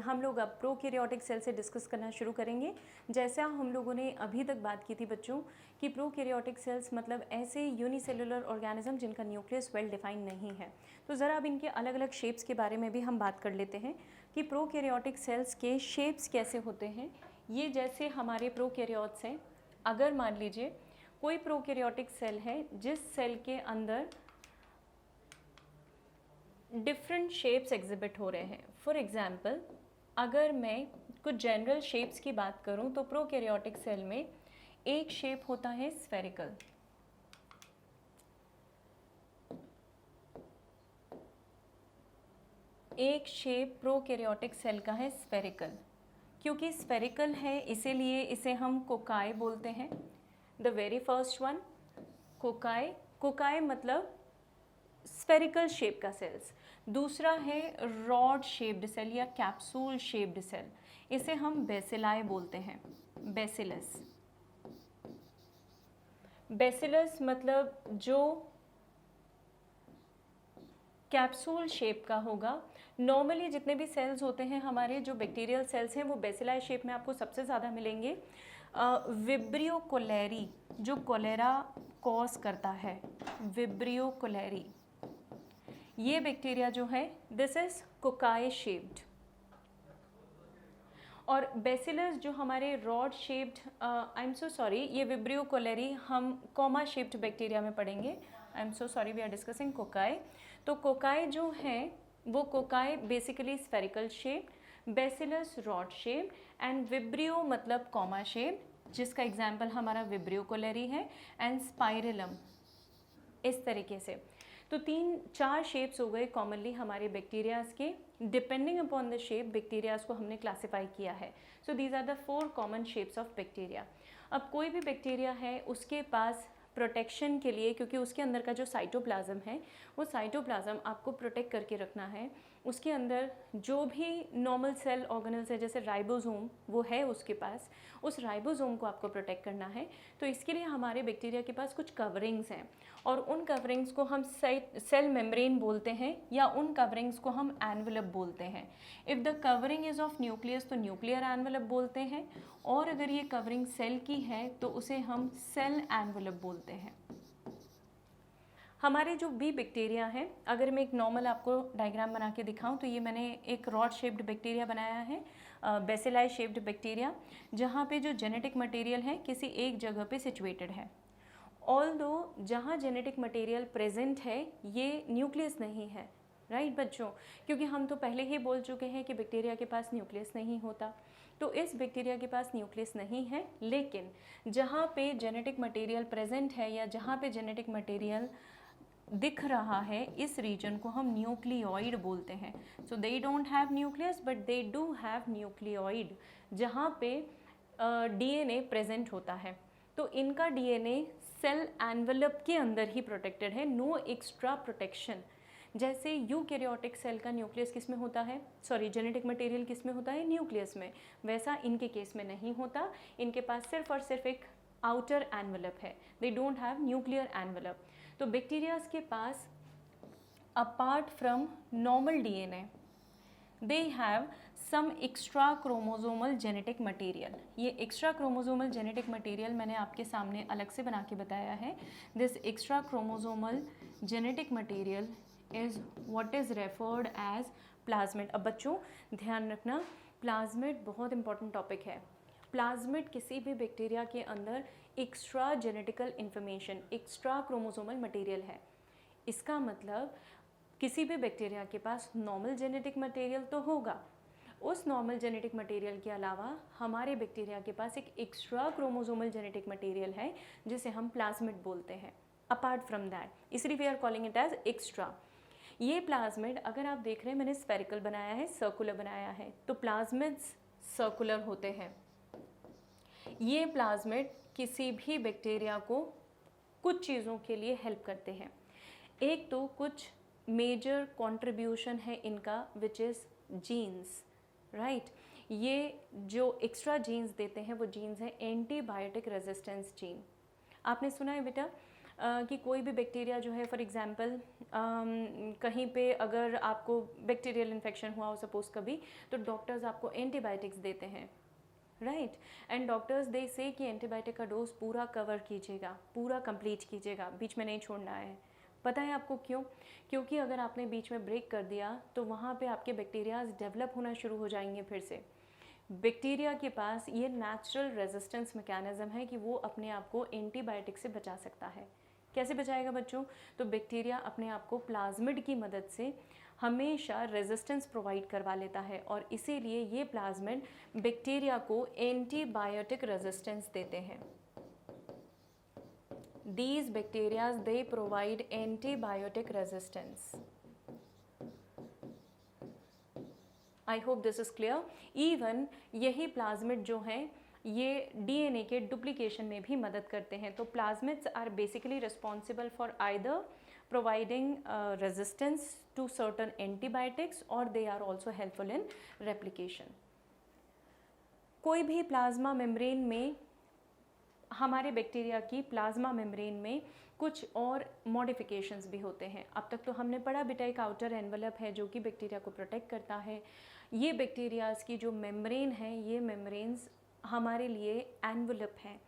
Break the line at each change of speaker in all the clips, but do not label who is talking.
हम लोग अब प्रोकैरियोटिक सेल से डिस्कस करना शुरू करेंगे। जैसा हम लोगों ने अभी तक बात की थी बच्चों कि प्रोकैरियोटिक सेल्स मतलब ऐसे यूनिसेलुलर ऑर्गेनिज्म जिनका न्यूक्लियस वेल डिफाइंड नहीं है। तो ज़रा अब इनके अलग अलग शेप्स के बारे में भी हम बात कर लेते हैं कि प्रोकैरियोटिक सेल्स के शेप्स कैसे होते हैं। ये जैसे हमारे प्रोकैरियोट्स हैं, अगर मान लीजिए कोई प्रोकैरियोटिक सेल है जिस सेल के अंदर डिफरेंट शेप्स एग्जिबिट हो रहे हैं। फॉर एग्जांपल अगर मैं कुछ जनरल शेप्स की बात करूं तो प्रोकैरियोटिक सेल में एक शेप होता है स्फेरिकल, एक शेप प्रोकैरियोटिक सेल का है स्फेरिकल। क्योंकि स्फेरिकल है इसीलिए इसे हम कोकाई बोलते हैं। The very first one cocci, cocci मतलब स्फेरिकल शेप का सेल्स। दूसरा है रॉड शेप्ड सेल या कैप्सूल शेप्ड सेल, इसे हम बेसिलाई बोलते हैं। बेसिलस, बेसिलस मतलब जो कैप्सूल शेप का होगा। नॉर्मली जितने भी सेल्स होते हैं हमारे जो बैक्टीरियल सेल्स हैं वो बेसिलाई शेप में आपको सबसे ज़्यादा मिलेंगे। विब्रियो कोलेरी जो कोलेरा कॉज करता है, विब्रियो कोलेरी, ये बैक्टीरिया जो है दिस इज कोकाई शेप्ड। और बेसिलस जो हमारे rod shaped, I am so sorry, ये विब्रियो कोलेरी हम कॉमा शेप्ड बैक्टीरिया में पढ़ेंगे। I am so sorry, we are discussing cocci. तो कोकाई जो है वो cocci basically spherical shape, bacillus rod shape and vibrio मतलब कॉमा शेप, जिसका एग्जाम्पल हमारा विब्रियो कोलेरी है, एंड स्पाइरलम, इस तरीके से। तो 3-4 शेप्स हो गए कॉमनली हमारे बैक्टीरियाज के। Depending upon the shape bacterias को हमने क्लासिफाई किया है। So these are the 4 common shapes of bacteria. अब कोई भी बैक्टीरिया है उसके पास प्रोटेक्शन के लिए, क्योंकि उसके अंदर का जो साइटोप्लाज्म है वो साइटोप्लाज्म आपको प्रोटेक्ट करके रखना है। उसके अंदर जो भी नॉर्मल सेल ऑर्गेनल्स है जैसे राइबोसोम वो है उसके पास, उस राइबोसोम को आपको प्रोटेक्ट करना है। तो इसके लिए हमारे बैक्टीरिया के पास कुछ कवरिंग्स हैं और उन कवरिंग्स को हम सेल मेम्ब्रेन बोलते हैं या उन कवरिंग्स को हम एनवेलप बोलते हैं। If the covering is of nucleus तो न्यूक्लियर एनवेलप बोलते हैं, और अगर ये कवरिंग सेल की है तो उसे हम सेल एनवेलप बोलते हैं। हमारे जो बी बैक्टीरिया है, अगर मैं एक नॉर्मल आपको डायग्राम बना के दिखाऊं तो ये मैंने एक रॉड शेप्ड बैक्टीरिया बनाया है, बेसिलाई शेप्ड बैक्टीरिया, जहाँ पे जो जेनेटिक मटेरियल है किसी एक जगह पे सिचुएटेड है। ऑल्दो जहाँ जेनेटिक मटेरियल प्रेजेंट है ये न्यूक्लियस नहीं है, राइट बच्चों, क्योंकि हम तो पहले ही बोल चुके हैं कि बैक्टीरिया के पास न्यूक्लियस नहीं होता। तो इस बैक्टीरिया के पास न्यूक्लियस नहीं है, लेकिन जहाँ पे जेनेटिक मटेरियल प्रेजेंट है या जहाँ पे जेनेटिक मटेरियल दिख रहा है इस रीजन को हम न्यूक्लियोइड बोलते हैं। So they don't have nucleus but they do have nucleoid, जहाँ पे डीएनए प्रेजेंट होता है। तो इनका डीएनए सेल एनवेलप के अंदर ही प्रोटेक्टेड है, नो एक्स्ट्रा प्रोटेक्शन। जैसे यूकैरियोटिक सेल का न्यूक्लियस किस में होता है, सॉरी जेनेटिक मटेरियल किस में होता है, न्यूक्लियस में, वैसा इनके केस में नहीं होता। इनके पास सिर्फ और सिर्फ एक आउटर एनवेलप है, they don't have nuclear envelope. तो बैक्टीरियाज के पास apart from normal DNA they have some extra chromosomal genetic material. ये एक्स्ट्रा क्रोमोसोमल जेनेटिक मटेरियल मैंने आपके सामने अलग से बना के बताया है। This extra chromosomal genetic material is what is referred as plasmid. अब बच्चों ध्यान रखना, प्लाज्मिड बहुत इंपॉर्टेंट टॉपिक है। प्लाज्मिड किसी भी बैक्टीरिया के अंदर extra genetical information, extra chromosomal material है। इसका मतलब किसी भी बैक्टीरिया के पास नॉर्मल जेनेटिक मटेरियल तो होगा, उस नॉर्मल जेनेटिक मटेरियल के अलावा हमारे बैक्टीरिया के पास एक एक्स्ट्रा क्रोमोसोमल जेनेटिक मटेरियल है जिसे हम प्लाज्मिड बोलते हैं। अपार्ट फ्रॉम दैट, इसलिए we are calling it as extra. ये प्लाज्मिड अगर आप देख रहे हैं मैंने स्फेरिकल बनाया है, सर्कुलर बनाया है, तो प्लाज्मिड्स सर्कुलर होते हैं। ये प्लाज्मिड किसी भी बैक्टीरिया को कुछ चीज़ों के लिए हेल्प करते हैं। एक तो कुछ मेजर कंट्रीब्यूशन है इनका विच इज़ जीन्स, राइट। ये जो एक्स्ट्रा जीन्स देते हैं वो जीन्स हैं एंटीबायोटिक रेजिस्टेंस जीन। आपने सुना है बेटा, कि कोई भी बैक्टीरिया जो है फॉर एग्जांपल कहीं पे अगर आपको बैक्टीरियल इन्फेक्शन हुआ हो सपोज़ कभी, तो डॉक्टर्स आपको एंटीबायोटिक्स देते हैं, राइट, एंड डॉक्टर्स दे से कि एंटीबायोटिक का डोज पूरा कवर कीजिएगा, पूरा कंप्लीट कीजिएगा, बीच में नहीं छोड़ना है। पता है आपको क्यों? क्योंकि अगर आपने बीच में ब्रेक कर दिया तो वहाँ पे आपके बैक्टीरियाज डेवलप होना शुरू हो जाएंगे फिर से। बैक्टीरिया के पास ये नेचुरल रेजिस्टेंस मैकेनिज्म है कि वो अपने आप को एंटीबायोटिक से बचा सकता है। कैसे बचाएगा बच्चों? तो बैक्टीरिया अपने आप को प्लाज्मिड की मदद से हमेशा रेजिस्टेंस प्रोवाइड करवा लेता है और इसीलिए ये प्लाज्मिड बैक्टीरिया को एंटीबायोटिक रेजिस्टेंस देते हैं। These bacteria they provide antibiotic resistance. I hope this is clear. Even यही प्लाज्मिड जो हैं ये डीएनए के डुप्लीकेशन में भी मदद करते हैं। तो plasmids are basically responsible for either providing resistance to certain antibiotics or they are also helpful in replication. कोई भी प्लाज्मा मेम्ब्रेन में हमारे बैक्टीरिया की प्लाज्मा मेम्ब्रेन में कुछ और मॉडिफिकेशंस भी होते हैं। अब तक तो हमने पढ़ा बेटा एक आउटर एनवलप है जो कि बैक्टीरिया को प्रोटेक्ट करता है। ये बैक्टीरियाज की जो मेम्ब्रेन है ये मेम्ब्रेन्स हमारे लिए एनवलप हैं।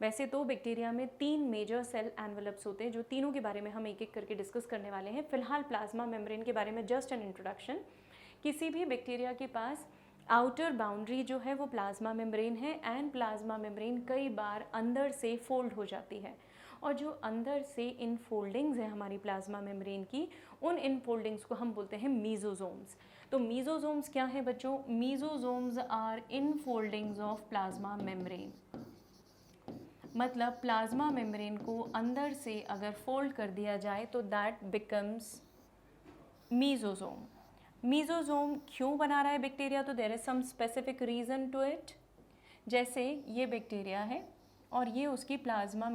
वैसे तो बैक्टीरिया में 3 मेजर सेल एनवलप्स होते हैं जो तीनों के बारे में हम एक एक करके डिस्कस करने वाले हैं। फिलहाल प्लाज्मा मेम्ब्रेन के बारे में जस्ट एन इंट्रोडक्शन। किसी भी बैक्टीरिया के पास आउटर बाउंड्री जो है वो प्लाज्मा मेम्ब्रेन है एंड प्लाज्मा मेम्ब्रेन कई बार अंदर से फोल्ड हो जाती है और जो अंदर से इन फोल्डिंग्स है हमारी प्लाज्मा मेम्ब्रेन की, उन इन फोल्डिंग्स को हम बोलते हैं मीजोजोम्स। तो मीजोजोम्स क्या है बच्चों? Mesosomes are in foldings of plasma membrane. मतलब प्लाज्मा मेम्ब्रेन को अंदर से अगर फोल्ड कर दिया जाए तो दैट बिकम्स मीजोजोम। मीजोजोम क्यों बना रहा है बैक्टीरिया? तो there is some specific reason to it. जैसे ये बैक्टीरिया है और ये उसकी प्लाज्मा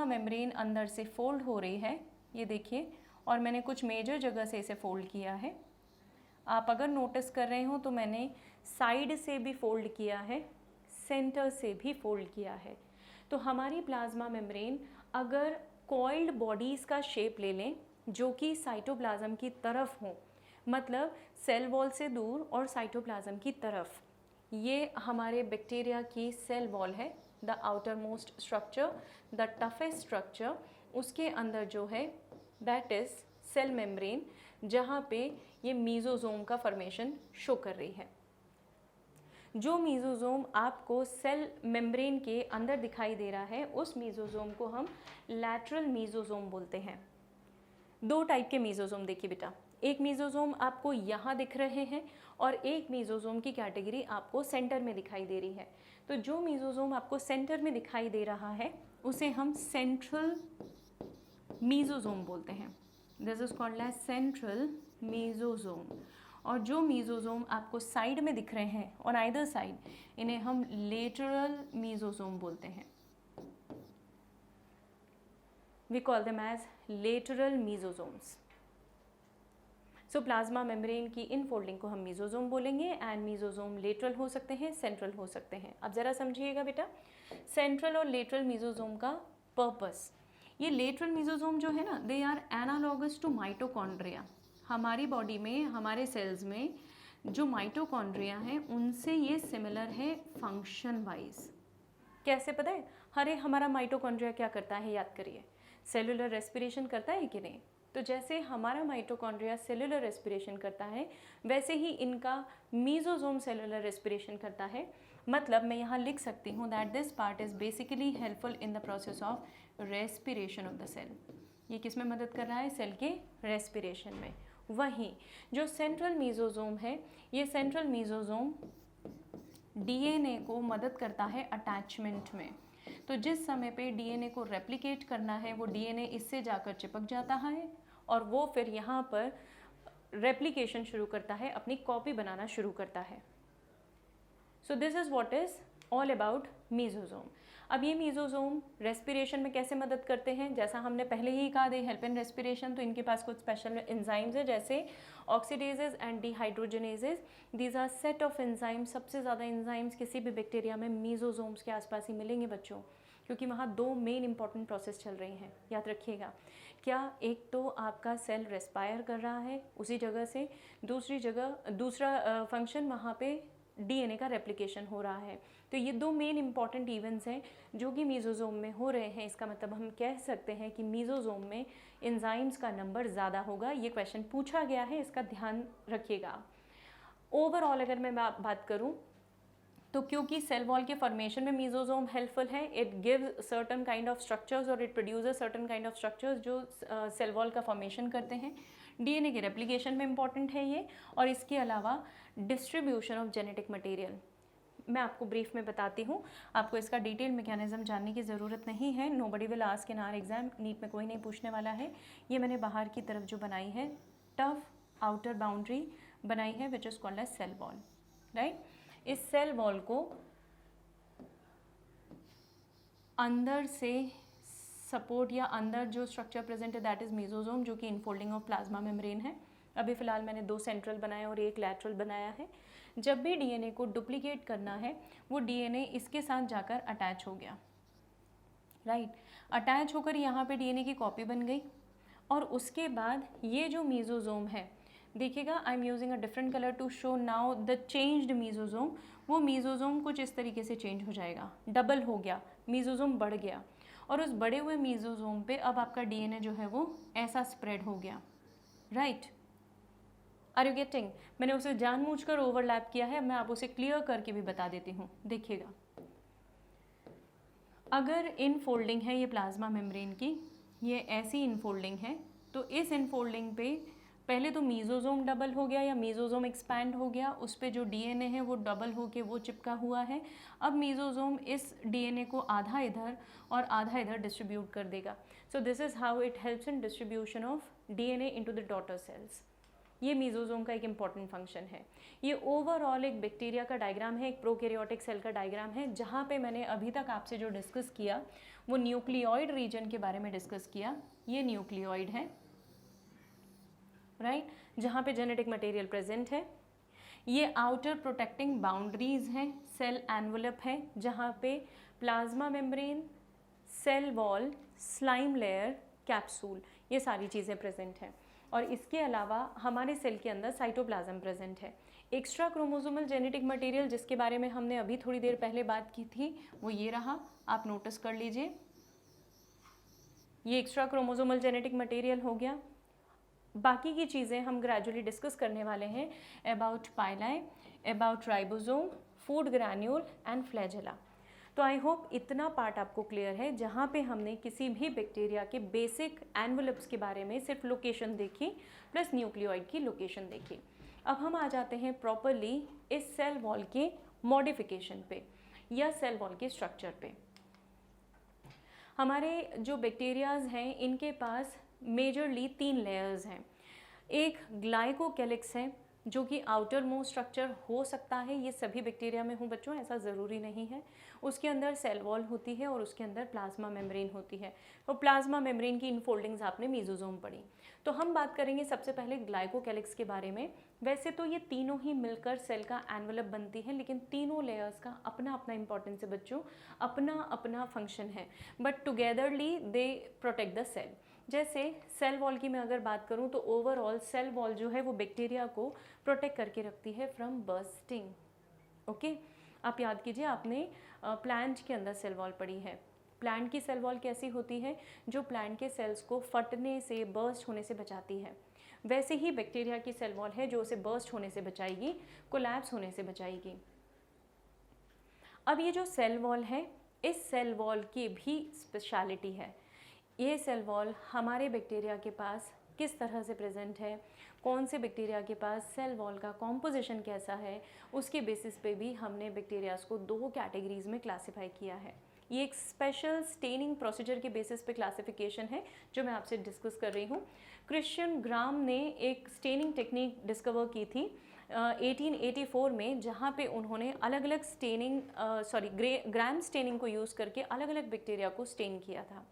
मेम्ब्रेन अंदर से फोल्ड हो रही है, ये देखिए, और मैंने कुछ मेजर जगह से इसे फोल्ड किया है। आप अगर नोटिस कर रहे हो तो मैंने साइड से भी फोल्ड किया है, सेंटर से भी फोल्ड किया है। तो हमारी प्लाज्मा मेम्ब्रेन अगर कॉइल्ड बॉडीज़ का शेप ले लें जो कि साइटोप्लाज्म की तरफ हो, मतलब सेल वॉल से दूर और साइटोप्लाज्म की तरफ, ये हमारे बैक्टीरिया की सेल वॉल है, the outer most structure, the toughest structure. उसके अंदर जो है दैट इज़ सेल मेम्ब्रेन, जहाँ पे ये मीजोजोम का फॉर्मेशन शो कर रही है। जो मीजोजोम आपको सेल मेम्ब्रेन के अंदर दिखाई दे रहा है उस मीजोजोम को हम लैटरल मीजोजोम बोलते हैं। 2 टाइप के मीजोजोम देखिए बेटा, एक मीजोजोम आपको यहाँ दिख रहे हैं और एक मीजोजोम की कैटेगरी आपको सेंटर में दिखाई दे रही है। तो जो मीजोजोम आपको सेंटर में दिखाई दे रहा है उसे हम सेंट्रल मीजोजोम बोलते हैं। This is called as central mesosome. और जो मीजोजोम आपको साइड में दिख रहे हैं ऑन आइदर साइड, इन्हें हम लेटरल मीजोजोम बोलते हैं। We call them as lateral mesosomes. So plasma membrane की इन फोल्डिंग को हम मीजोजोम बोलेंगे एंड मीजोजोम लेटरल हो सकते हैं, सेंट्रल हो सकते हैं। अब ज़रा समझिएगा बेटा, सेंट्रल और लेटरल मीजोजोम का पर्पस। ये लेटरल मीजोजोम जो है ना, they are analogous to mitochondria. हमारी बॉडी में, हमारे सेल्स में जो माइटोकॉन्ड्रिया हैं उनसे ये सिमिलर है फंक्शन वाइज। कैसे पता है? अरे हमारा माइटोकॉन्ड्रिया क्या करता है, याद करिए, सेलुलर रेस्पिरेशन करता है कि नहीं? तो जैसे हमारा माइटोकॉन्ड्रिया सेलुलर रेस्पिरेशन करता है वैसे ही इनका मीजोजोम सेलुलर रेस्पिरेशन करता है। मतलब मैं यहाँ लिख सकती हूँ that this part is basically helpful in the process of respiration of the cell. ये किस में मदद कर रहा है? सेल के रेस्पिरेशन में। वहीं जो सेंट्रल मीजोजोम है, ये सेंट्रल मीजोजोम डीएनए को मदद करता है अटैचमेंट में। तो जिस समय पे डीएनए को रेप्लिकेट करना है वो डीएनए इससे जाकर चिपक जाता है और वो फिर यहाँ पर रेप्लिकेशन शुरू करता है, अपनी कॉपी बनाना शुरू करता है। So this is what is all about mesosome. अब ये मीजोजोम रेस्पिरेशन में कैसे मदद करते हैं? जैसा हमने पहले ही कहा, दे हेल्प इन रेस्पिरेशन। तो इनके पास कुछ स्पेशल एंजाइम्स है जैसे oxidases and dehydrogenases. These are set of enzymes. सबसे ज़्यादा एंजाइम्स किसी भी बैक्टीरिया में मीजोजोम्स के आसपास ही मिलेंगे बच्चों। क्योंकि वहाँ दो मेन इंपॉर्टेंट प्रोसेस चल रही हैं, याद रखिएगा। क्या, एक तो आपका सेल रेस्पायर कर रहा है उसी जगह से, दूसरा फंक्शन वहाँ पे डीएनए का रेप्लिकेशन हो रहा है। तो ये दो मेन इंपॉर्टेंट इवेंट्स हैं जो कि मीजोजोम में हो रहे हैं। इसका मतलब हम कह सकते हैं कि मीजोजोम में एंजाइम्स का नंबर ज़्यादा होगा। ये क्वेश्चन पूछा गया है, इसका ध्यान रखिएगा। ओवरऑल अगर मैं बात करूँ तो क्योंकि सेल वॉल के फॉर्मेशन में मीजोजोम हेल्पफुल है, it gives certain kind of structures और it produces certain kind of structures जो सेल वॉल का फॉर्मेशन करते हैं। डीएनए के रेप्लिकेशन में इंपॉर्टेंट है ये, और इसके अलावा डिस्ट्रीब्यूशन ऑफ जेनेटिक मटेरियल मैं आपको ब्रीफ में बताती हूँ। आपको इसका डिटेल मैकेनिज्म जानने की ज़रूरत नहीं है। Nobody will ask in our exam, NEET में कोई नहीं पूछने वाला है। ये मैंने बाहर की तरफ जो बनाई है टफ आउटर बाउंड्री बनाई है which is called as cell wall, right. इस सेल वॉल को अंदर से सपोर्ट या अंदर जो स्ट्रक्चर प्रेजेंट है दैट इज़ मीजोजोम, जो कि इनफोल्डिंग ऑफ प्लाज्मा मेम्ब्रेन है। अभी फ़िलहाल मैंने दो सेंट्रल बनाए और एक लैटरल बनाया है। जब भी डीएनए को डुप्लीकेट करना है वो डीएनए इसके साथ जाकर अटैच हो गया, राइट। अटैच होकर यहाँ पे डीएनए की कॉपी बन गई, और उसके बाद ये जो मीजोजोम है, देखिएगा I am using a different colour to show now the changed mesosome. वो मीजोजोम कुछ इस तरीके से चेंज हो जाएगा, डबल हो गया, मीजोजोम बढ़ गया, और उस बड़े हुए मीजोजोम पे अब आपका डीएनए जो है वो ऐसा स्प्रेड हो गया, राइट। Are you getting? मैंने उसे जानबूझकर ओवरलैप किया है, मैं आप उसे क्लियर करके भी बता देती हूँ। देखिएगा, अगर इनफोल्डिंग है ये प्लाज्मा मेम्ब्रेन की, ये ऐसी इनफोल्डिंग है, तो इस इनफोल्डिंग पे पहले तो मीजोजोम डबल हो गया या मीजोजोम एक्सपैंड हो गया, उस पे जो डीएनए है वो डबल होके वो चिपका हुआ है। अब मीजोजोम इस डीएनए को आधा इधर और आधा इधर डिस्ट्रीब्यूट कर देगा। सो this is how it helps in distribution of DNA into the daughter cells. ये मीजोजोम का एक इंपॉर्टेंट फंक्शन है। ये ओवरऑल एक बैक्टीरिया का डायग्राम है, एक प्रोकैरियोटिक सेल का डायग्राम है, जहाँ पे मैंने अभी तक आपसे जो डिस्कस किया वो न्यूक्लियोइड रीजन के बारे में डिस्कस किया। ये न्यूक्लियोइड है, राइट, जहाँ पे जेनेटिक मटेरियल प्रेजेंट है। ये आउटर प्रोटेक्टिंग बाउंड्रीज हैं, सेल एनवलप है, जहाँ पे plasma membrane, cell wall, slime layer, capsule, ये सारी चीज़ें प्रेजेंट हैं। और इसके अलावा हमारे सेल के अंदर साइटोप्लाज्म प्रेजेंट है। एक्स्ट्रा क्रोमोसोमल जेनेटिक मटेरियल जिसके बारे में हमने अभी थोड़ी देर पहले बात की थी वो ये रहा, आप नोटिस कर लीजिए। ये एक्स्ट्रा क्रोमोसोमल जेनेटिक मटेरियल हो गया। बाकी की चीज़ें हम ग्रेजुअली डिस्कस करने वाले हैं, about pili, about ribosome, food granule and flagella. तो आई होप इतना पार्ट आपको क्लियर है, जहाँ पे हमने किसी भी बैक्टीरिया के बेसिक एनवलप्स के बारे में सिर्फ लोकेशन देखी प्लस न्यूक्लियोइड की लोकेशन देखी। अब हम आ जाते हैं प्रॉपरली इस सेल वॉल के मॉडिफिकेशन पे या सेल वॉल के स्ट्रक्चर पे। हमारे जो बैक्टीरियाज हैं इनके पास मेजरली 3 लेयर्स हैं। एक ग्लाइकोकैलिक्स है जो कि आउटर मोस्ट स्ट्रक्चर हो सकता है, ये सभी बैक्टीरिया में हो बच्चों, ऐसा ज़रूरी नहीं है। उसके अंदर सेल वॉल होती है और उसके अंदर प्लाज्मा मेम्ब्रेन होती है। तो प्लाज्मा मेम्ब्रेन की इनफोल्डिंग्स आपने मीजोजोम पढ़ी। तो हम बात करेंगे सबसे पहले ग्लाइकोकैलिक्स के बारे में। वैसे तो ये तीनों ही मिलकर सेल का एनवलप बनती है, लेकिन तीनों लेयर्स का अपना अपना इंपॉर्टेंस है बच्चों, अपना अपना फंक्शन है, but togetherly they protect the cell. जैसे सेल वॉल की मैं अगर बात करूं तो ओवरऑल सेल वॉल जो है वो बैक्टीरिया को प्रोटेक्ट करके रखती है फ्रॉम बर्स्टिंग। ओके, आप याद कीजिए आपने प्लांट के अंदर सेल वॉल पढ़ी है। प्लांट की सेल वॉल कैसी होती है, जो प्लांट के सेल्स को फटने से, बर्स्ट होने से बचाती है। वैसे ही बैक्टीरिया की सेल वॉल है जो उसे बर्स्ट होने से बचाएगी, कोलैप्स होने से बचाएगी। अब ये जो सेल वॉल है, इस सेल वॉल की भी स्पेशलिटी है। ये सेल वॉल हमारे बैक्टीरिया के पास किस तरह से प्रेजेंट है, कौन से बैक्टीरिया के पास सेल वॉल का कॉम्पोजिशन कैसा है, उसके बेसिस पे भी हमने बैक्टीरियाज को 2 कैटेगरीज में क्लासिफाई किया है। ये एक स्पेशल स्टेनिंग प्रोसीजर के बेसिस पे क्लासिफिकेशन है जो मैं आपसे डिस्कस कर रही हूँ। क्रिश्चियन ग्राम ने एक स्टेनिंग टेक्निक डिस्कवर की थी 1884 में, जहाँ पे उन्होंने अलग अलग स्टेनिंग ग्राम स्टेनिंग को यूज़ करके अलग अलग बैक्टीरिया को स्टेन किया था।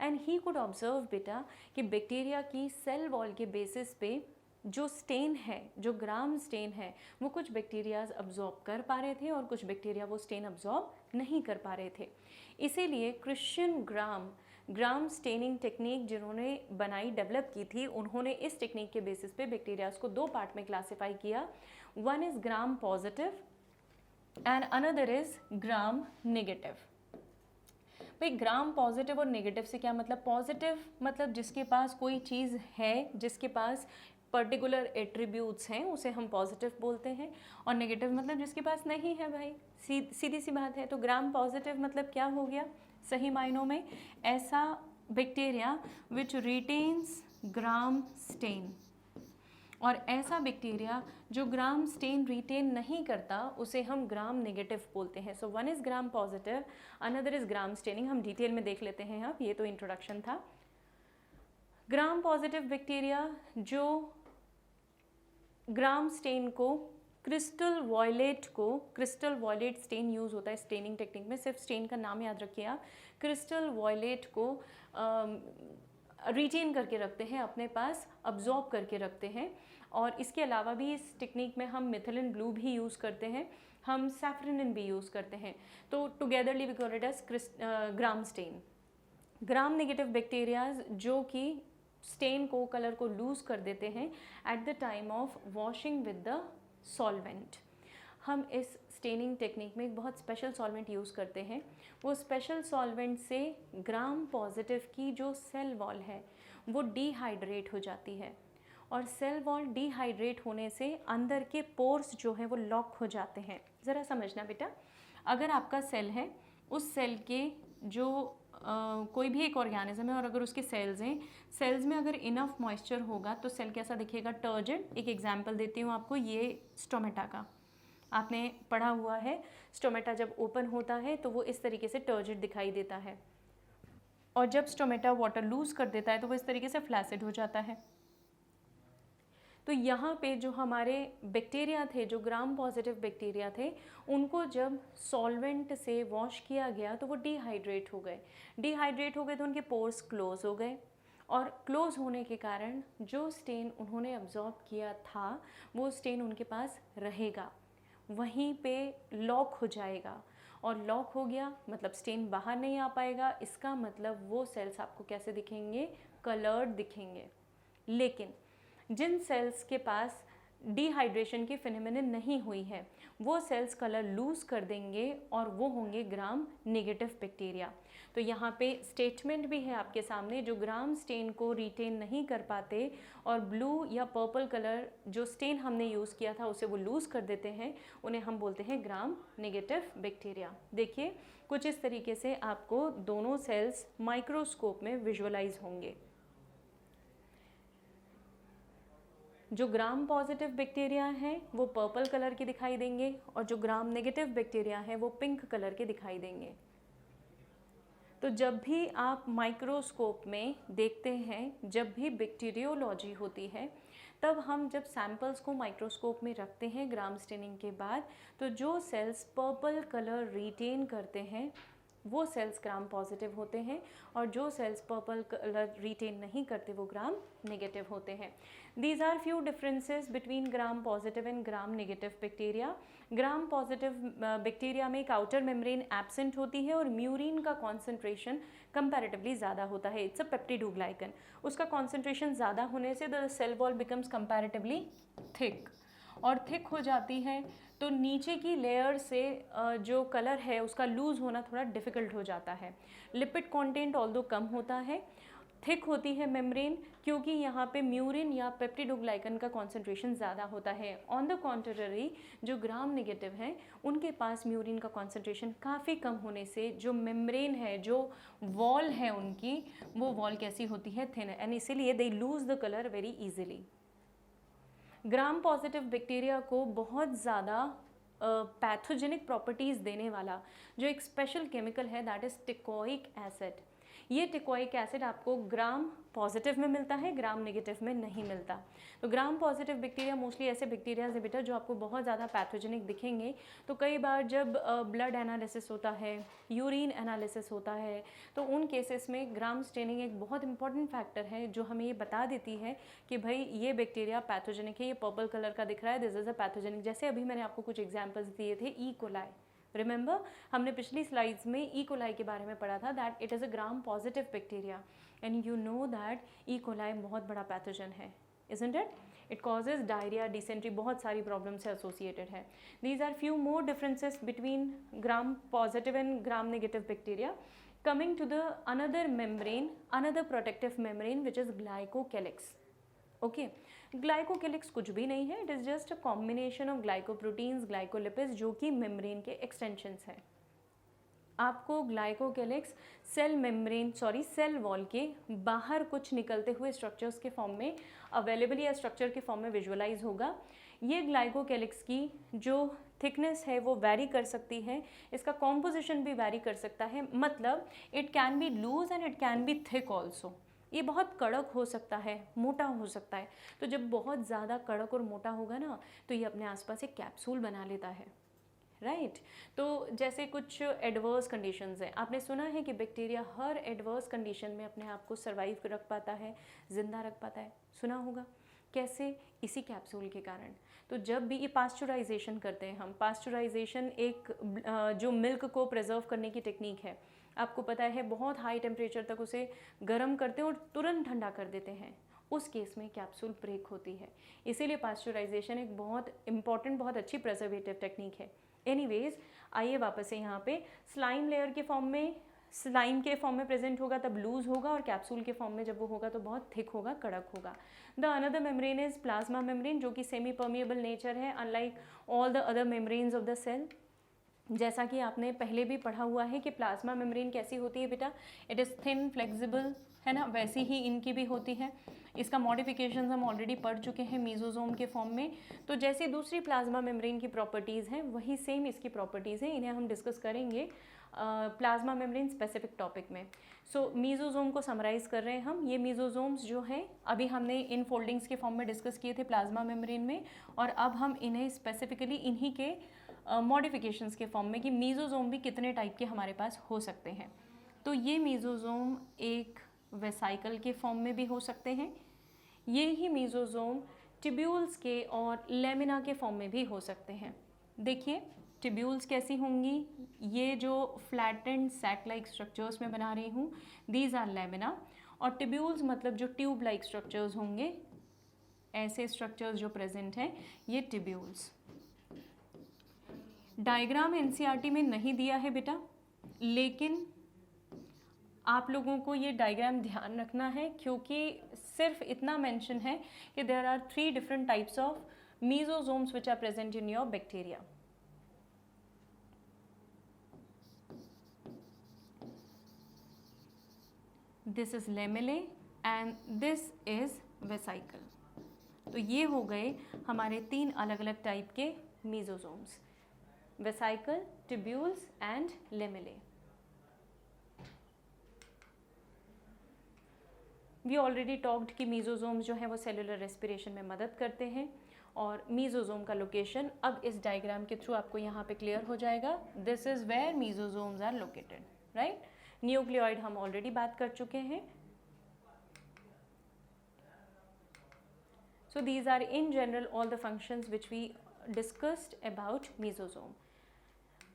एंड ही कुड ऑब्जर्व बेटा कि बैक्टीरिया की सेल वॉल के बेसिस पे जो स्टेन है, जो ग्राम स्टेन है, वो कुछ बैक्टीरियाज अब्जॉर्ब कर पा रहे थे और कुछ बैक्टीरिया वो स्टेन अब्जॉर्ब नहीं कर पा रहे थे। इसीलिए क्रिश्चियन ग्राम स्टेनिंग टेक्निक जिन्होंने बनाई, डेवलप की थी, उन्होंने इस टेक्निक के बेसिस पे बैक्टीरियाज को दो पार्ट में क्लासिफाई किया। One is gram positive and another is gram negative. भाई ग्राम पॉजिटिव और नेगेटिव से क्या मतलब? पॉजिटिव मतलब जिसके पास कोई चीज़ है, जिसके पास पर्टिकुलर एट्रीब्यूट्स हैं, उसे हम पॉजिटिव बोलते हैं। और नेगेटिव मतलब जिसके पास नहीं है। भाई सीधी सी बात है। तो ग्राम पॉजिटिव मतलब क्या हो गया सही मायनों में? ऐसा bacteria which retains gram stain, और ऐसा बैक्टीरिया जो ग्राम स्टेन रिटेन नहीं करता उसे हम ग्राम नेगेटिव बोलते हैं। So one is gram positive, another is gram staining. हम डिटेल में देख लेते हैं अब, ये तो इंट्रोडक्शन था। ग्राम पॉजिटिव बैक्टीरिया जो ग्राम स्टेन को, क्रिस्टल वॉयलेट स्टेन यूज़ होता है स्टेनिंग टेक्निक में, सिर्फ स्टेन का नाम याद रखिए आप। क्रिस्टल वॉयलेट को रिटेन करके रखते हैं अपने पास, अब्जॉर्ब करके रखते हैं। और इसके अलावा भी इस टेक्निक में हम मिथिलिन ब्लू भी यूज़ करते हैं, हम सैफ्रनिन भी यूज़ करते हैं। तो togetherly we call it as gram stain. Gram negative bacterias जो कि स्टेन को, कलर को लूज़ कर देते हैं at the time of washing with the solvent. हम इस स्टेनिंग टेक्निक में एक बहुत स्पेशल सॉल्वेंट यूज़ करते हैं। वो स्पेशल सॉल्वेंट से ग्राम पॉजिटिव की जो सेल वॉल है वो डिहाइड्रेट हो जाती है, और सेल वॉल डिहाइड्रेट होने से अंदर के पोर्स जो हैं वो लॉक हो जाते हैं। ज़रा समझना बेटा, अगर आपका सेल है, उस सेल के जो कोई भी एक ऑर्गेनिज्म है और अगर उसके सेल्स हैं, सेल्स में अगर इनफ मॉइस्चर होगा तो सेल कैसा दिखेगा? टर्जिड। एक एग्जांपल देती हूँ आपको, ये स्टोमेटा का आपने पढ़ा हुआ है। स्टोमेटा जब ओपन होता है तो वो इस तरीके से टर्जिड दिखाई देता है, और जब स्टोमेटा वाटर लूज कर देता है तो वो इस तरीके से फ्लैसिड हो जाता है। तो यहाँ पे जो हमारे बैक्टीरिया थे, जो ग्राम पॉजिटिव बैक्टीरिया थे, उनको जब सॉल्वेंट से वॉश किया गया तो वो डिहाइड्रेट हो गए तो उनके पोर्स क्लोज हो गए, और क्लोज होने के कारण जो स्टेन उन्होंने अब्जॉर्ब किया था वो स्टेन उनके पास रहेगा, वहीं पे लॉक हो जाएगा। और लॉक हो गया मतलब स्टेन बाहर नहीं आ पाएगा। इसका मतलब वो सेल्स आपको कैसे दिखेंगे? कलर्ड दिखेंगे। लेकिन जिन सेल्स के पास डिहाइड्रेशन की फिनोमेनन नहीं हुई है वो सेल्स कलर लूज़ कर देंगे और वो होंगे ग्राम नेगेटिव बैक्टीरिया। तो यहाँ पे स्टेटमेंट भी है आपके सामने, जो ग्राम स्टेन को रिटेन नहीं कर पाते और ब्लू या पर्पल कलर जो स्टेन हमने यूज़ किया था उसे वो लूज़ कर देते हैं, उन्हें हम बोलते हैं ग्राम नेगेटिव बैक्टीरिया। देखिए कुछ इस तरीके से आपको दोनों सेल्स माइक्रोस्कोप में विजुअलाइज होंगे। जो ग्राम पॉजिटिव बैक्टीरिया हैं वो पर्पल कलर के दिखाई देंगे, और जो ग्राम नेगेटिव बैक्टीरिया हैं वो पिंक कलर के दिखाई देंगे। तो जब भी आप माइक्रोस्कोप में देखते हैं, जब भी बैक्टीरियोलॉजी होती है, तब हम जब सैंपल्स को माइक्रोस्कोप में रखते हैं ग्राम स्टेनिंग के बाद, तो जो सेल्स पर्पल कलर रिटेन करते हैं वो सेल्स ग्राम पॉजिटिव होते हैं, और जो सेल्स पर्पल कलर रिटेन नहीं करते वो ग्राम नेगेटिव होते हैं। These are few differences between gram positive and gram negative bacteria. Gram positive bacteria में एक आउटर मेम्ब्रेन एब्सेंट होती है और म्यूरिन का कॉन्सेंट्रेशन कंपैरेटिवली ज़्यादा होता है। It's a peptidoglycan. उसका कॉन्सेंट्रेशन ज़्यादा होने से the cell wall becomes comparatively thick, और थिक हो जाती है तो नीचे की लेयर से जो कलर है उसका लूज़ होना थोड़ा डिफ़िकल्ट हो जाता है। लिपिड कंटेंट ऑल्दो कम होता है, थिक होती है मेम्ब्रेन, क्योंकि यहाँ पे म्यूरिन या पेप्टिडोग्लाइकन का कॉन्सेंट्रेशन ज़्यादा होता है। ऑन द कॉन्ट्ररी जो ग्राम नेगेटिव हैं उनके पास म्यूरिन का कॉन्सेंट्रेशन काफ़ी कम होने से जो मेम्ब्रेन है, जो वॉल है उनकी, वो वॉल कैसी होती है? थिन, एंड इसीलिए they lose the colour very easily. Gram positive bacteria को बहुत ज़्यादा पैथोजेनिक प्रॉपर्टीज़ देने वाला जो एक स्पेशल केमिकल है दैट इज़ टिकोइक एसिड। ये टिकोइक एसिड आपको ग्राम पॉजिटिव में मिलता है, ग्राम नेगेटिव में नहीं मिलता। तो ग्राम पॉजिटिव बैक्टीरिया मोस्टली ऐसे बैक्टीरियाज है बेटा जो आपको बहुत ज़्यादा पैथोजेनिक दिखेंगे। तो कई बार जब ब्लड एनालिसिस होता है, यूरिन एनालिसिस होता है, तो उन केसेस में ग्राम स्टेनिंग एक बहुत इंपॉर्टेंट फैक्टर है जो हमें ये बता देती है कि भाई ये बैक्टीरिया पैथोजेनिक है, ये पर्पल कलर का दिख रहा है, दिस इज़ अ पैथोजेनिक। जैसे अभी मैंने आपको कुछ एग्जाम्पल्स दिए थे, ई कोलाई, रिमेंबर हमने पिछली स्लाइड्स में ई कोलाई के बारे में पढ़ा था, that it is a gram positive bacteria and you know that E coli बहुत बड़ा पैथोजन है, isn't it? It causes diarrhea, dysentery, बहुत सारी प्रॉब्लम से एसोसिएटेड है। These are few more differences between gram positive and gram negative bacteria. Coming to the another membrane, another protective membrane which is glycocalyx. Okay, glycocalyx कुछ भी नहीं है, it is just a combination of glycoproteins, glycolipids जो कि membrane के extensions हैं। आपको ग्लाइकोकेलिक्स cell wall के बाहर कुछ निकलते हुए स्ट्रक्चर्स के फॉर्म में अवेलेबल या स्ट्रक्चर के फॉर्म में विजुअलाइज होगा। ये ग्लाइकोकेलिक्स की जो थिकनेस है वो वैरी कर सकती है, इसका कॉम्पोजिशन भी वैरी कर सकता है, मतलब it can be loose and it can be thick also. ये बहुत कड़क हो सकता है, मोटा हो सकता है। तो जब बहुत ज़्यादा कड़क और मोटा होगा ना तो ये अपने आसपास एक कैप्सूल बना लेता है, राइट। तो जैसे कुछ एडवर्स कंडीशंस हैं, आपने सुना है कि बैक्टीरिया हर एडवर्स कंडीशन में अपने आप को सर्वाइव रख पाता है, जिंदा रख पाता है, सुना होगा। कैसे? इसी कैप्सूल के कारण। तो जब भी ये पास्चुराइजेशन करते हैं हम, पास्चुराइजेशन एक जो मिल्क को प्रिजर्व करने की टेक्निक है, आपको पता है बहुत हाई टेम्परेचर तक उसे गर्म करते हैं और तुरंत ठंडा कर देते हैं, उस केस में कैप्सूल ब्रेक होती है। इसीलिए पास्चुराइजेशन एक बहुत इंपॉर्टेंट, बहुत अच्छी प्रिजर्वेटिव टेक्निक है। एनीवेज, आइए वापस से यहाँ पे स्लाइम लेयर के फॉर्म में, स्लाइम के फॉर्म में प्रेजेंट होगा तब लूज होगा, और कैप्सूल के फॉर्म में जब वो होगा तो बहुत थिक होगा, कड़क होगा। The another membrane is plasma membrane, जो कि सेमी परमिएबल नेचर है unlike all the other membranes of the cell. जैसा कि आपने पहले भी पढ़ा हुआ है कि प्लाज्मा मेम्ब्रेन कैसी होती है बेटा, इट इज़ थिन, फ्लेक्सिबल, है ना, वैसी ही इनकी भी होती है। इसका मॉडिफिकेशंस हम ऑलरेडी पढ़ चुके हैं मेसोसोम के फॉर्म में। तो जैसे दूसरी प्लाज्मा मेम्ब्रेन की प्रॉपर्टीज़ हैं वही सेम इसकी प्रॉपर्टीज़ हैं, इन्हें हम डिस्कस करेंगे प्लाज्मा मेम्ब्रेन स्पेसिफिक टॉपिक में। सो मेसोसोम को समराइज़ कर रहे हैं हम। ये मेसोसोम्स जो हैं अभी हमने इन फोल्डिंग्स के फॉर्म में डिस्कस किए थे प्लाज्मा मेम्ब्रेन में, और अब हम इन्हें स्पेसिफिकली इन्हीं के मॉडिफिकेशंस के फॉर्म में कि मेसोसोम भी कितने टाइप के हमारे पास हो सकते हैं। तो ये मेसोसोम एक वेसाइकल के फॉर्म में भी हो सकते हैं, ये ही मेसोसोम टिब्यूल्स के और लेमिना के फॉर्म में भी हो सकते हैं। देखिए टिब्यूल्स कैसी होंगी, ये जो फ्लैटेंड सैक लाइक स्ट्रक्चर्स में बना रही हूँ, दीज आर लेमिना, और टिब्यूल्स मतलब जो ट्यूब लाइक स्ट्रक्चर्स होंगे, ऐसे स्ट्रक्चर्स जो प्रेजेंट हैं, ये टिब्यूल्स। डायग्राम एनसीईआरटी में नहीं दिया है बेटा, लेकिन आप लोगों को ये डायग्राम ध्यान रखना है, क्योंकि सिर्फ इतना मेंशन है कि there are 3 different types of mesosomes which are present in your bacteria. This is lamellae and this is vesicle. तो ये हो गए हमारे 3 अलग अलग टाइप के mesosomes, vesicle, tubules and lamellae. We already talked कि मेसोसोम्स जो हैं वो सेलुलर रेस्पिरेशन में मदद करते हैं, और मेसोसोम का लोकेशन अब इस डायग्राम के थ्रू आपको यहाँ पे क्लियर हो जाएगा। This is where mesosomes are located, right. Nucleoid हम ऑलरेडी बात कर चुके हैं। So these are in general all the functions which we discussed about mesosome.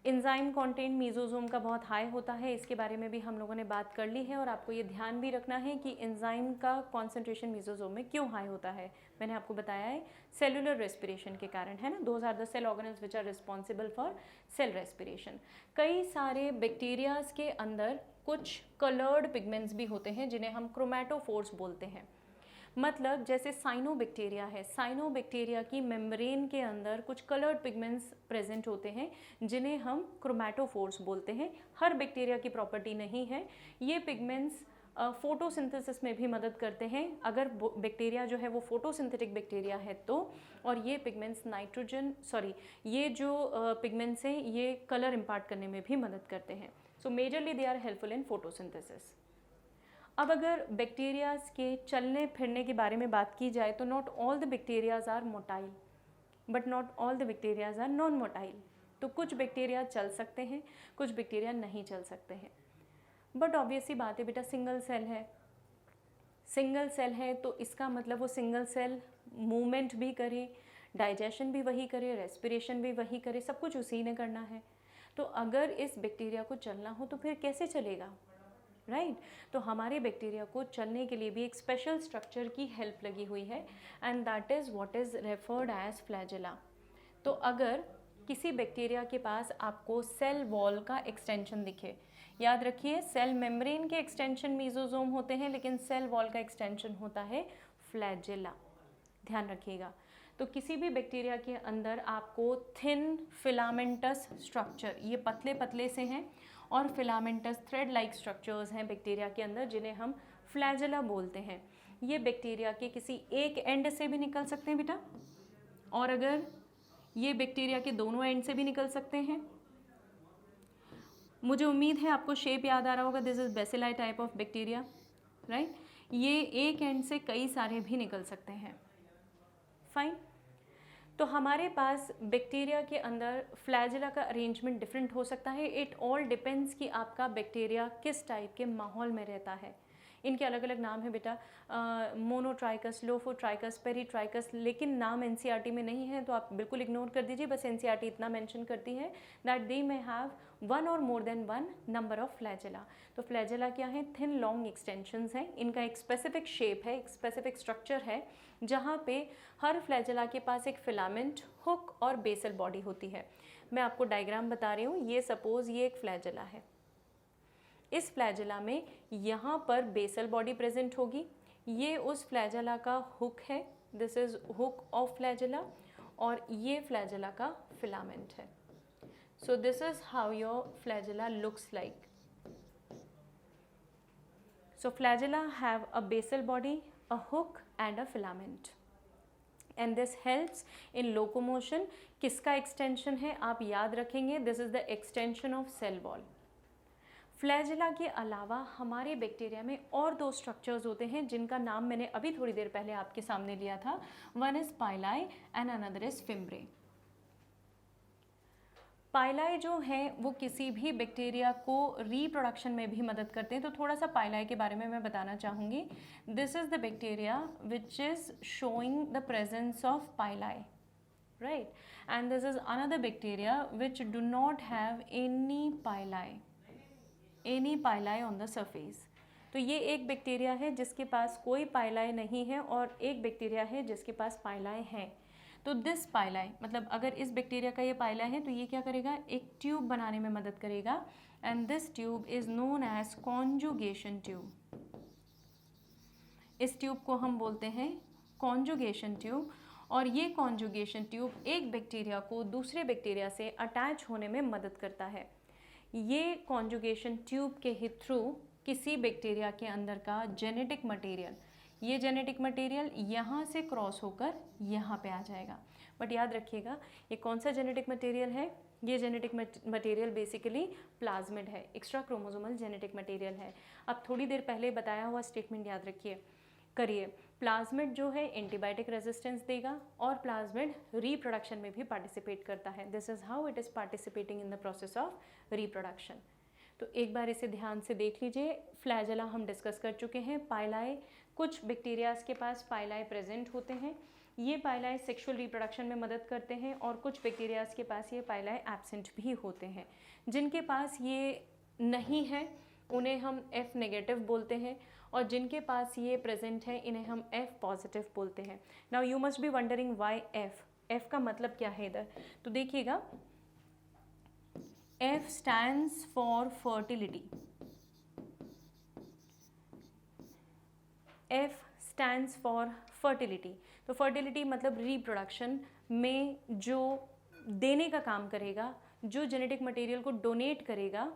Enzyme content mesosome का बहुत हाई होता है, इसके बारे में भी हम लोगों ने बात कर ली है, और आपको ये ध्यान भी रखना है कि एंजाइम का कॉन्सेंट्रेशन मेसोसोम में क्यों हाई होता है। मैंने आपको बताया है सेलुलर रेस्पिरेशन के कारण, है ना। Those are the cell organelles which are responsible for cell respiration. कई सारे बैक्टीरियाज के अंदर कुछ कलर्ड पिगमेंट्स भी होते हैं जिन्हें हम क्रोमैटोफोर्स बोलते हैं। मतलब जैसे साइनोबैक्टीरिया है, साइनोबैक्टीरिया की मेम्ब्रेन के अंदर कुछ कलर्ड पिगमेंट्स प्रेजेंट होते हैं जिन्हें हम क्रोमैटोफोर्स बोलते हैं। हर बैक्टीरिया की प्रॉपर्टी नहीं है। ये पिगमेंट्स फोटोसिंथेसिस में भी मदद करते हैं, अगर बैक्टीरिया जो है वो फोटोसिंथेटिक बैक्टीरिया है तो, और ये पिगमेंट्स ये जो पिगमेंट्स हैं ये कलर इम्पार्ट करने में भी मदद करते हैं। So majorly they are helpful in photosynthesis. अब अगर बैक्टीरियाज के चलने फिरने के बारे में बात की जाए तो not all the bacterias are motile but not all the bacterias are non motile. तो कुछ बैक्टीरिया चल सकते हैं, कुछ बैक्टीरिया नहीं चल सकते हैं। बट ऑब्वियसली बात है बेटा, सिंगल सेल है तो इसका मतलब वो सिंगल सेल मूवमेंट भी करे, डाइजेशन भी वही करे, रेस्पिरेशन भी वही करे, सब कुछ उसी ने करना है। तो अगर इस बैक्टीरिया को चलना हो तो फिर कैसे चलेगा, राइट? तो हमारे बैक्टीरिया को चलने के लिए भी एक स्पेशल स्ट्रक्चर की हेल्प लगी हुई है and that is what is referred as flagella. तो अगर किसी बैक्टीरिया के पास आपको सेल वॉल का एक्सटेंशन दिखे, याद रखिए सेल मेम्ब्रेन के एक्सटेंशन मीजोजोम होते हैं लेकिन सेल वॉल का एक्सटेंशन होता है फ्लैजेला, ध्यान रखिएगा। तो किसी भी बैक्टीरिया के अंदर आपको थिन फिलामेंटस स्ट्रक्चर, ये पतले पतले से हैं और फिलामेंटस थ्रेड लाइक स्ट्रक्चर्स हैं बैक्टीरिया के अंदर जिन्हें हम फ्लैजेला बोलते हैं। ये बैक्टीरिया के किसी एक एंड से भी निकल सकते हैं बेटा, और अगर ये बैक्टीरिया के दोनों एंड से भी निकल सकते हैं। मुझे उम्मीद है आपको शेप याद आ रहा होगा, this is bacilli type of bacteria, right? ये एक एंड से कई सारे भी निकल सकते हैं, फाइन। तो हमारे पास बैक्टीरिया के अंदर फ्लैजेला का अरेंजमेंट डिफरेंट हो सकता है। इट ऑल डिपेंड्स कि आपका बैक्टीरिया किस टाइप के माहौल में रहता है। इनके अलग अलग नाम है बेटा, मोनोट्राइकस, लोफोट्राइकस, पेरीट्राइकस, लेकिन नाम एनसीईआरटी में नहीं है तो आप बिल्कुल इग्नोर कर दीजिए। बस एनसीईआरटी इतना मेंशन करती है that they may have one और more than one number of flagella. तो फ्लैजेला क्या है? थिन लॉन्ग एक्सटेंशंस हैं। इनका एक स्पेसिफिक शेप है, एक स्पेसिफिक स्ट्रक्चर है जहाँ पे हर फ्लैजेला के पास एक फिलामेंट, हुक और बेसल बॉडी होती है। मैं आपको डायग्राम बता रही हूँ। ये सपोज ये एक फ्लैजेला है, इस फ्लैजेला में यहाँ पर बेसल बॉडी प्रेजेंट होगी, ये उस फ्लैजेला का हुक है, this is hook of flagella, और ये फ्लैजेला का फिलामेंट है। So this is how your flagella looks like. So flagella have a basal body, a hook and a filament and this helps in locomotion. किसका extension है आप याद रखेंगे, this is the extension of cell wall. Flagella के अलावा हमारे bacteria में और दो स्ट्रक्चर्स होते हैं जिनका नाम मैंने अभी थोड़ी देर पहले आपके सामने लिया था। One is pili and another is fimbriae. Pili जो है वो किसी भी बैक्टीरिया को रिप्रोडक्शन में भी मदद करते हैं। तो थोड़ा सा पाइलाई के बारे में मैं बताना चाहूँगी। This is the bacteria which is showing the presence of pili, right? And this is another bacteria which do not have any pili on the surface. तो ये एक बैक्टीरिया है जिसके पास कोई पाइलाई नहीं है और एक बैक्टीरिया है जिसके पास पाइलाई हैं। तो दिस पाइलाई मतलब अगर इस बैक्टीरिया का ये पाइलाई है तो ये क्या करेगा, एक ट्यूब बनाने में मदद करेगा and this tube is known as conjugation tube. इस ट्यूब को हम बोलते हैं कॉन्जुगेशन ट्यूब, और ये कॉन्जुगेशन ट्यूब एक बैक्टीरिया को दूसरे बैक्टीरिया से अटैच होने में मदद करता है। ये कॉन्जुगेशन ट्यूब के ही थ्रू किसी बैक्टीरिया के अंदर का जेनेटिक मटेरियल, ये जेनेटिक मटेरियल यहाँ से क्रॉस होकर यहाँ पे आ जाएगा। बट याद रखिएगा ये कौन सा जेनेटिक मटेरियल है, ये जेनेटिक मटेरियल बेसिकली प्लाज्मिड है, एक्स्ट्रा क्रोमोसोमल जेनेटिक मटेरियल है। अब थोड़ी देर पहले बताया हुआ स्टेटमेंट याद रखिए, करिए। प्लाज्मिड जो है एंटीबायोटिक रेजिस्टेंस देगा और प्लाज्मिड रिप्रोडक्शन में भी पार्टिसिपेट करता है। This is how it is participating in the process of reproduction. तो एक बार इसे ध्यान से देख लीजिए। फ्लैजेला हम डिस्कस कर चुके हैं। पाइलाई, कुछ बैक्टीरियाज के पास पाइलाई प्रेजेंट होते हैं, ये पाइलाई सेक्सुअल रिप्रोडक्शन में मदद करते हैं, और कुछ बैक्टीरियाज के पास ये पाइलाई एब्सेंट भी होते हैं। जिनके पास ये नहीं है उन्हें हम F नेगेटिव बोलते हैं, और जिनके पास ये प्रेजेंट है इन्हें हम F पॉजिटिव बोलते हैं। Now you must be wondering why F का मतलब क्या है इधर, तो देखिएगा F stands for fertility. F stands for fertility. तो फर्टिलिटी मतलब रिप्रोडक्शन में जो देने का काम करेगा, जो जेनेटिक मटेरियल को डोनेट करेगा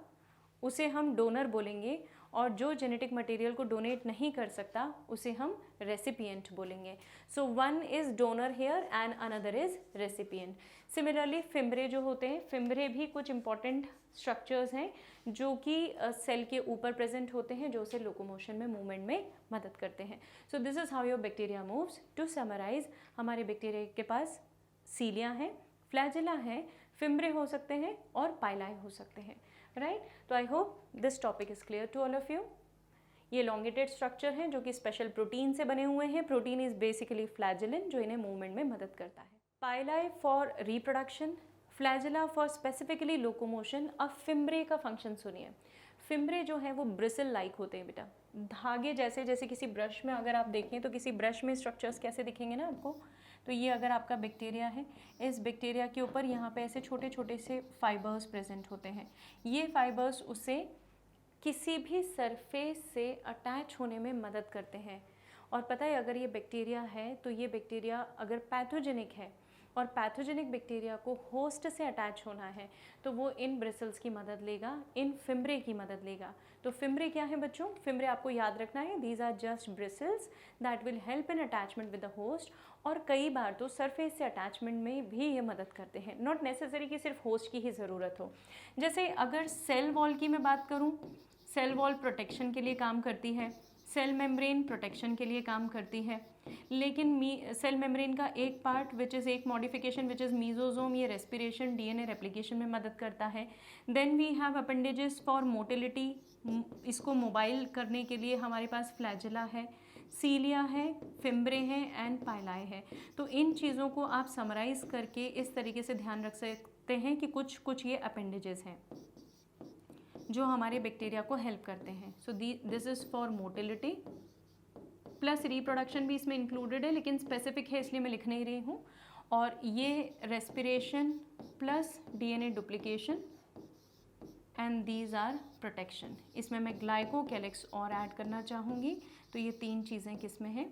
उसे हम डोनर बोलेंगे, और जो जेनेटिक मटेरियल को डोनेट नहीं कर सकता उसे हम रेसिपिएंट बोलेंगे। So one is donor here and another is recipient. Similarly fimbriae जो होते हैं, फिम्ब्रे भी कुछ इंपॉर्टेंट स्ट्रक्चर्स हैं जो कि सेल के ऊपर प्रेजेंट होते हैं, जो उसे लोकोमोशन में, मूवमेंट में मदद करते हैं। So this is how your bacteria moves. To summarise, हमारे बैक्टीरिया के पास सीलिया है, फ्लैजेला है, फिम्ब्रे हो सकते हैं और पाइलाई हो सकते हैं, राइट। तो I hope this topic is clear to all of you. ये लॉन्गेटेड स्ट्रक्चर हैं जो कि स्पेशल प्रोटीन से बने हुए हैं। प्रोटीन इज बेसिकली फ्लैजेलिन जो इन्हें मूवमेंट में मदद करता है। Pili for reproduction, flagella for specifically locomotion. अब फिम्ब्रे का फंक्शन सुनिए। फिम्ब्रे जो है वो ब्रिसल लाइक होते हैं बेटा, धागे जैसे। जैसे किसी ब्रश में अगर आप देखें तो किसी ब्रश में स्ट्रक्चर्स कैसे दिखेंगे ना आपको, तो ये अगर आपका बैक्टीरिया है, इस बैक्टीरिया के ऊपर यहाँ पे ऐसे छोटे छोटे से फाइबर्स प्रेजेंट होते हैं। ये फाइबर्स उसे किसी भी सरफेस से अटैच होने में मदद करते हैं। और पता है अगर ये बैक्टीरिया है तो ये बैक्टीरिया अगर पैथोजेनिक है और पैथोजेनिक बैक्टीरिया को होस्ट से अटैच होना है तो वो इन ब्रिसल्स की मदद लेगा, इन फिम्ब्रे की मदद लेगा। तो फिम्ब्रे क्या है बच्चों? फिम्ब्रे आपको याद रखना है, these are just bristles that will help in attachment with the host. और कई बार तो सरफेस से अटैचमेंट में भी ये मदद करते हैं, नॉट नेसेसरी कि सिर्फ होस्ट की ही ज़रूरत हो। जैसे अगर सेल वॉल की मैं बात करूँ, सेल वॉल प्रोटेक्शन के लिए काम करती है, सेल मेम्ब्रेन प्रोटेक्शन के लिए काम करती है, लेकिन सेल मेम्ब्रेन का एक पार्ट विच इज़ एक मॉडिफिकेशन विच इज़ मीजोजोम, ये रेस्पिरेशन, डीएनए रेप्लिकेशन में मदद करता है। Then we have appendages for motility, इसको मोबाइल करने के लिए हमारे पास फ्लैजेला है, सीलिया है, फिम्ब्रे हैं एंड पाइलाई है। तो इन चीज़ों को आप समराइज़ करके इस तरीके से ध्यान रख सकते हैं कि कुछ ये अपेंडेजेस हैं जो हमारे बैक्टीरिया को हेल्प करते हैं। So this is for motility, plus reproduction भी इसमें इंक्लूडेड है, लेकिन स्पेसिफिक है इसलिए मैं लिख नहीं रही हूँ। और ये respiration plus DNA duplication and these are protection. इसमें मैं ग्लाइकोकैलिक्स और ऐड करना चाहूँगी, तो ये तीन चीज़ें किस में है?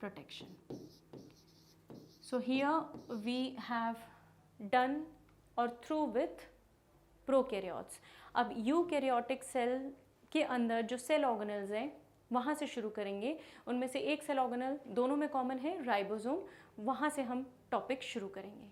Protection. So here we have done और थ्रू विथ प्रोकैरियोट्स। अब यूकैरियोटिक सेल के अंदर जो सेल ऑर्गेनल्स हैं वहाँ से शुरू करेंगे। उनमें से एक सेल ऑर्गेनल दोनों में कॉमन है, राइबोसोम, वहाँ से हम टॉपिक शुरू करेंगे।